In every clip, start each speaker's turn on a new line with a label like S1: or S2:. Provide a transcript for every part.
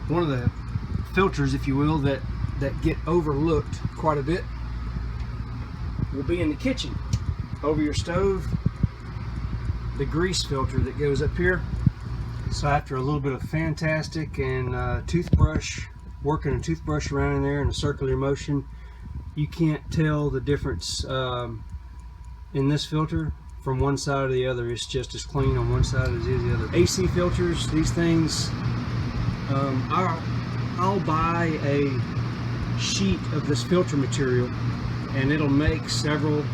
S1: one of the filters, if you will, that get overlooked quite a bit will be in the kitchen over your stove, the grease filter that goes up here. So after a little bit of fantastic and toothbrush, working a toothbrush around in there in a circular motion, you can't tell the difference in this filter from one side to the other. It's just as clean on one side as it is the other. AC filters, these things, I'll buy a sheet of this filter material and it'll make several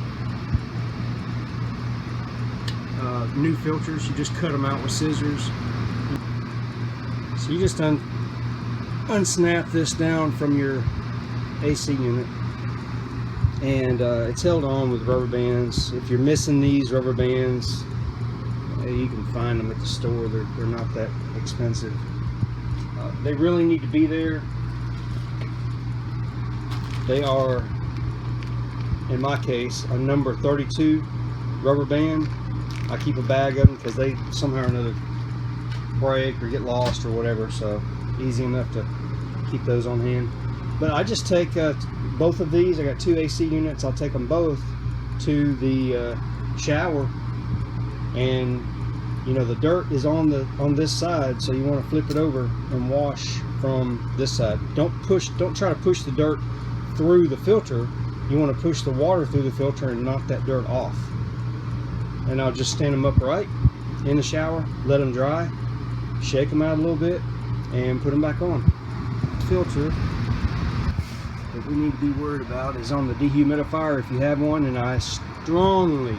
S1: new filters. You just cut them out with scissors. So you just unsnap this down from your AC unit, and it's held on with rubber bands. If you're missing these rubber bands, you can find them at the store. They're not that expensive. They really need to be there. They are, in my case, a number 32 rubber band. I keep a bag of them because they somehow or another break or get lost or whatever, so easy enough to keep those on hand. But I just take both of these. I got 2 AC units. I'll take them both to the shower, and you know the dirt is on this side, so you want to flip it over and wash from this side. Don't try to push the dirt through the filter. You want to push the water through the filter and knock that dirt off. And I'll just stand them upright in the shower, let them dry, shake them out a little bit, and put them back on. The filter that we need to be worried about is on the dehumidifier, if you have one, and I strongly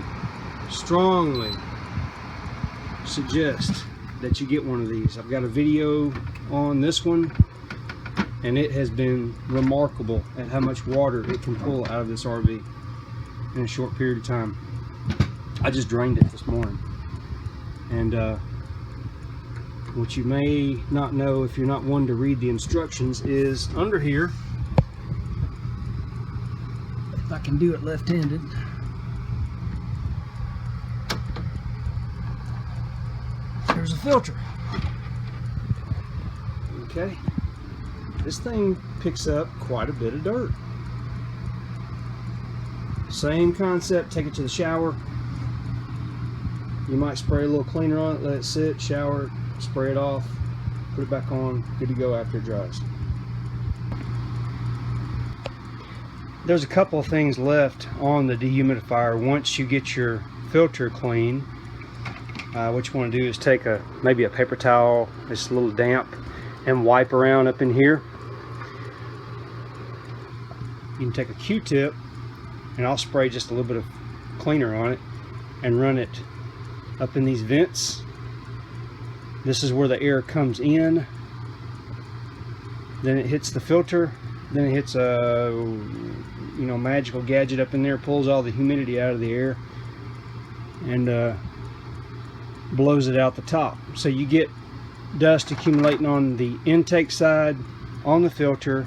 S1: suggest that you get one of these. I've got a video on this one, and it has been remarkable at how much water it can pull out of this RV in a short period of time. I just drained it this morning, and what you may not know if you're not one to read the instructions is under here, if I can do it left-handed, there's a filter. Okay, this thing picks up quite a bit of dirt. Same concept, take it to the shower. You might spray a little cleaner on it, let it sit, shower, spray it off, put it back on, good to go after it dries. There's a couple of things left on the dehumidifier once you get your filter clean. What you want to do is take maybe a paper towel, it's a little damp, and wipe around up in here. You can take a Q-tip, and I'll spray just a little bit of cleaner on it and run it up in these vents. This is where the air comes in, then it hits the filter, then it hits a magical gadget up in there, pulls all the humidity out of the air and blows it out the top. So you get dust accumulating on the intake side, on the filter,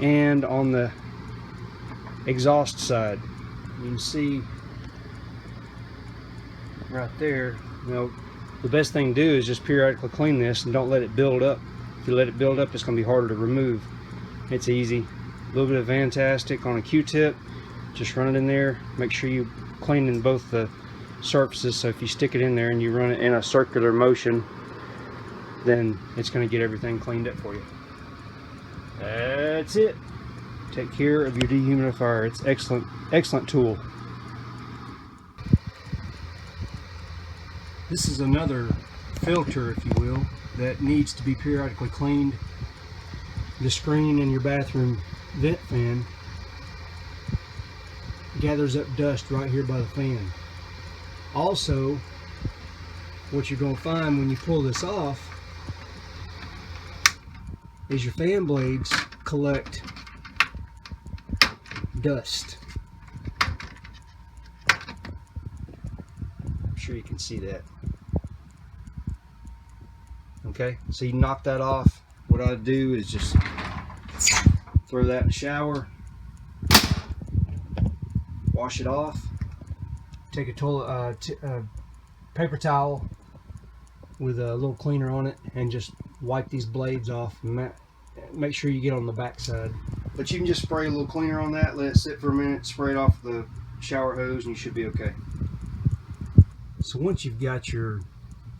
S1: and on the exhaust side. You can see right there. The best thing to do is just periodically clean this and don't let it build up. If you let it build up, it's going to be harder to remove. It's easy. A little bit of Fantastic on a Q-tip, just run it in there. Make sure you clean in both the surfaces, so if you stick it in there and you run it in a circular motion, then it's going to get everything cleaned up for you. That's it. Take care of your dehumidifier. It's excellent tool. This is another filter, if you will, that needs to be periodically cleaned. The screen in your bathroom vent fan gathers up dust right here by the fan. Also, what you're going to find when you pull this off is your fan blades collect dust. I'm sure you can see that. Okay, so you knock that off. What I do is just throw that in the shower, wash it off, take a paper towel, with a little cleaner on it and just wipe these blades off and make sure you get on the back side. But you can just spray a little cleaner on that, let it sit for a minute, spray it off the shower hose, and you should be okay. So once you've got your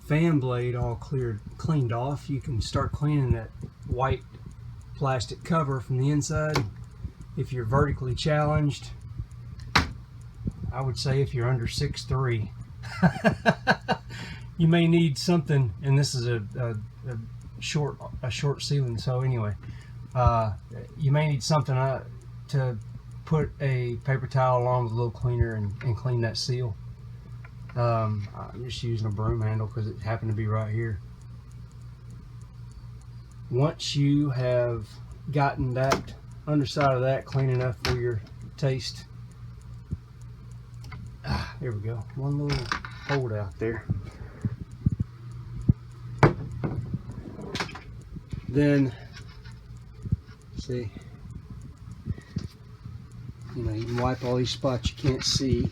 S1: fan blade all cleaned off, you can start cleaning that white plastic cover from the inside. If you're vertically challenged, I would say if you're under 6'3", you may need something, and this is a short ceiling, so anyway, you may need something to put a paper towel along with a little cleaner and clean that seal. I'm just using a broom handle because it happened to be right here. Once you have gotten that underside of that clean enough for your taste, there we go, one little hold out there. Then see, you can wipe all these spots you can't see.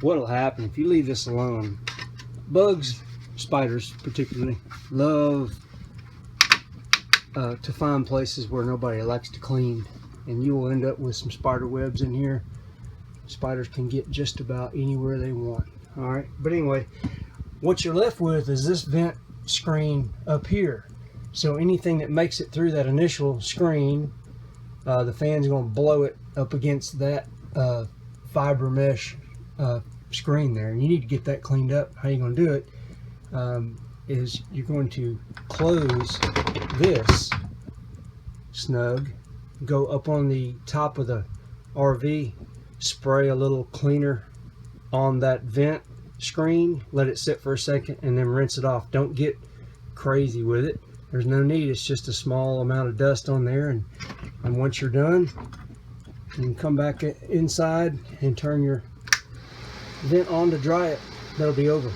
S1: What'll happen if you leave this alone? Bugs, spiders particularly, love to find places where nobody likes to clean, and you will end up with some spider webs in here. Spiders can get just about anywhere they want. All right, but anyway, what you're left with is this vent screen up here. So anything that makes it through that initial screen, the fan's going to blow it up against that fiber mesh screen there, and you need to get that cleaned up. How you're going to do it is you're going to close this snug, go up on the top of the RV, spray a little cleaner on that vent screen, let it sit for a second, and then rinse it off. Don't get crazy with it. There's no need. It's just a small amount of dust on there, and once you're done, you can come back inside and turn your vent on to dry it. That'll be over.